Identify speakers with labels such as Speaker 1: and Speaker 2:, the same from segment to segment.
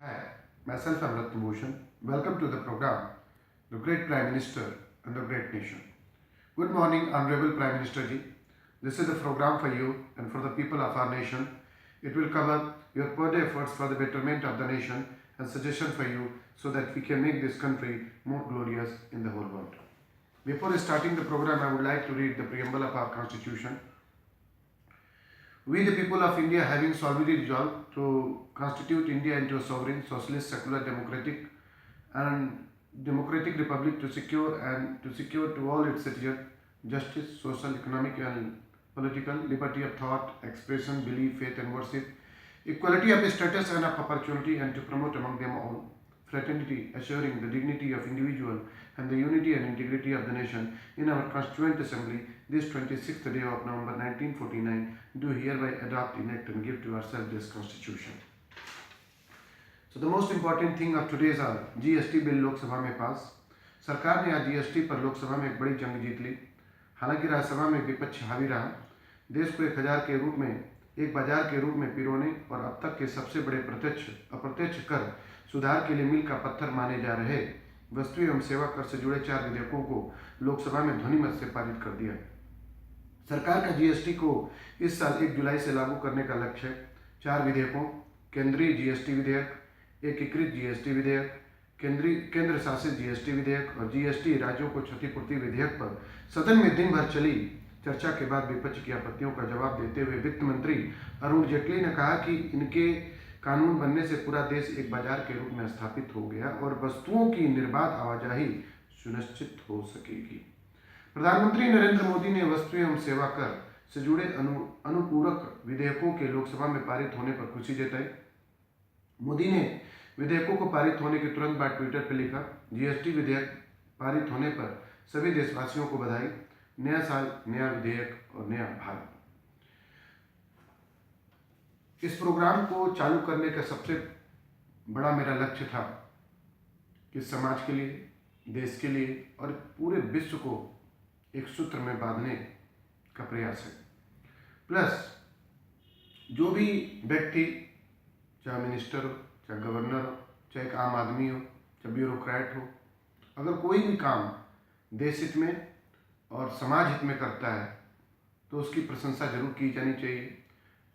Speaker 1: Hi, myself I'm Ratna Bhushan. Welcome to the program, The Great Prime Minister and the Great Nation. Good morning, Honorable Prime Minister Ji. This is the program for you and for the people of our nation. It will cover your per day efforts for the betterment of the nation and suggestion for you so that we can make this country more glorious in the whole world. Before starting the program, I would like to read the preamble of our Constitution. We, the people of India, having solemnly resolved to constitute India into a sovereign, socialist, secular, democratic republic to secure to all its citizens justice, social, economic, and political liberty of thought, expression, belief, faith, and worship, equality of status and of opportunity, and to promote among them all fraternity, assuring the dignity of individual and the unity and integrity of the nation. In our Constituent Assembly, this 26th day of November 1949, do hereby adopt, enact, and give to ourselves this Constitution. So the most important thing of today's are GST bill Lok Sabha में पास। सरकार ने आज GST पर लोकसभा में एक बड़ी जंग जीत ली। हालांकि राज्यसभा में विपक्ष हावी रहा। देश को एक बाजार के रूप में पिरोने और अब तक के सबसे बड़े प्रत्यक्ष अप्रत्यक्ष कर सुधार के लिए मील का पत्थर माने जा रहे वस्तु एवं सेवा कर से जुड़े 4 विधेयकों को लोकसभा में ध्वनिमत से पारित कर दिया। सरकार का जीएसटी को इस साल 1 जुलाई से लागू करने का लक्ष्य है। 4 विधेयकों, केंद्रीय जीएसटी विधेयक, एकीकृत जीएसटी विधेयक, केंद्र शासित जीएसटी विधेयक और जीएसटी राज्यों को क्षतिपूर्ति विधेयक पर सदन में दिन भर चली चर्चा के बाद विपक्ष की आपत्तियों का जवाब देते हुए वित्त मंत्री अरुण जेटली ने कहा कि इनके कानून बनने से पूरा देश एक बाजार के रूप में स्थापित हो गया और वस्तुओं की निर्बाध आवाजाही सुनिश्चित हो सकेगी। प्रधानमंत्री नरेंद्र मोदी ने वस्तु एवं सेवा कर से जुड़े अनुपूरक विधेयकों के लोकसभा में पारित होने पर खुशी जताई। मोदी ने विधेयकों को पारित होने के तुरंत बाद ट्विटर पर लिखा, जीएसटी विधेयक पारित होने पर सभी देशवासियों को बधाई। नया साल, नया विधेयक और नया भारत। इस प्रोग्राम को चालू करने का सबसे बड़ा मेरा लक्ष्य था कि समाज के लिए, देश के लिए और पूरे विश्व को एक सूत्र में बांधने का प्रयास है। प्लस जो भी व्यक्ति, चाहे मिनिस्टर हो, चाहे गवर्नर हो, चाहे एक आम आदमी हो, चाहे ब्यूरोक्रेट हो, अगर कोई भी काम देश हित में और समाज हित में करता है तो उसकी प्रशंसा जरूर की जानी चाहिए।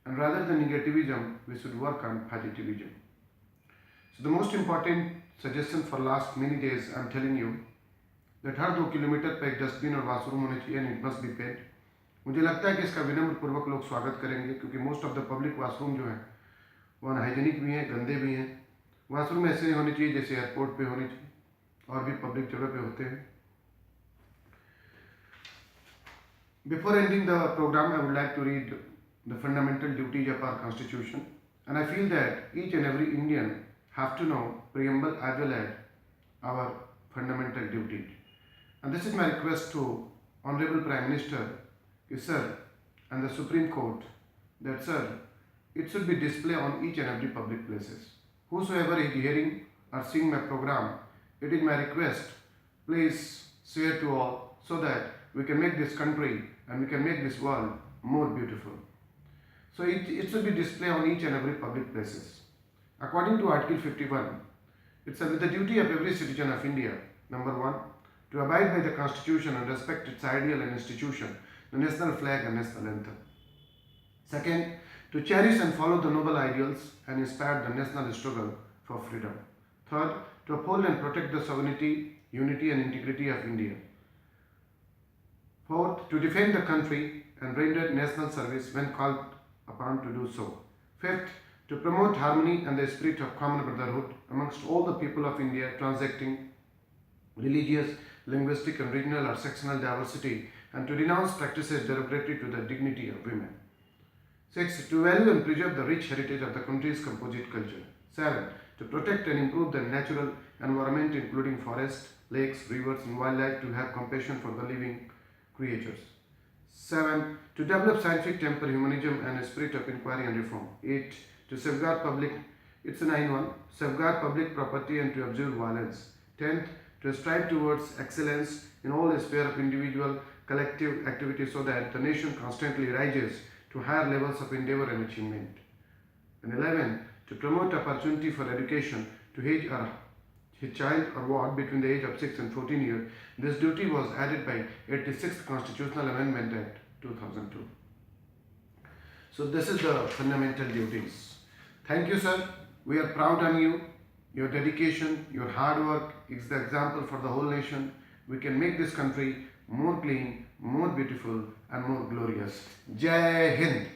Speaker 1: And rather than negativism, we should work on positivism. So the most important suggestion for last many days, I'm telling you that her 2 kilometre पर एक डस्टबिन और वाशरूम होने चाहिए and it must be paid. मुझे लगता है कि इसका विनम्र पूर्वक लोग स्वागत करेंगे क्योंकि most of the public washroom जो है वो अनहाइजीनिक भी हैं, गंदे भी हैं। वाशरूम ऐसे होने चाहिए जैसे एयरपोर्ट पे होने चाहिए और भी पब्लिक जगह पे होते हैं। Before ending the program, I would like to read the fundamental duties of our Constitution, and I feel that each and every Indian have to know preamble as well as our fundamental duties. And this is my request to Honorable Prime Minister, Sir, and the Supreme Court, that Sir, it should be displayed on each and every public places. Whosoever is hearing or seeing my program, it is my request, please share to all so that we can make this country and we can make this world more beautiful. So it should be displayed on each and every public places. According to Article 51, it's the duty of every citizen of India, number 1, to abide by the Constitution and respect its ideal and institution, the national flag and national anthem. Second, to cherish and follow the noble ideals and inspire the national struggle for freedom. Third, to uphold and protect the sovereignty, unity and integrity of India. Fourth, to defend the country and render national service when called upon to do so. Fifth, to promote harmony and the spirit of common brotherhood amongst all the people of India, transacting religious, linguistic and regional or sectional diversity, and to denounce practices derogatory to the dignity of women. 6. To value and preserve the rich heritage of the country's composite culture. 7. To protect and improve the natural environment including forests, lakes, rivers and wildlife, to have compassion for the living creatures. 7. To develop scientific temper, humanism and a spirit of inquiry and reform. 8. To safeguard public, it's a 9-1, safeguard public property and to observe violence. 10th, to strive towards excellence in all spheres of individual, collective activity so that the nation constantly rises to higher levels of endeavor and achievement. And 11, to promote opportunity for education to his child or ward between the age of 6 and 14 years. This duty was added by 86th Constitutional Amendment Act 2002. So this is the fundamental duties. Thank you, sir. We are proud on you. Your dedication, your hard work is the example for the whole nation. We can make this country more clean, more beautiful, and more glorious. Jai Hind.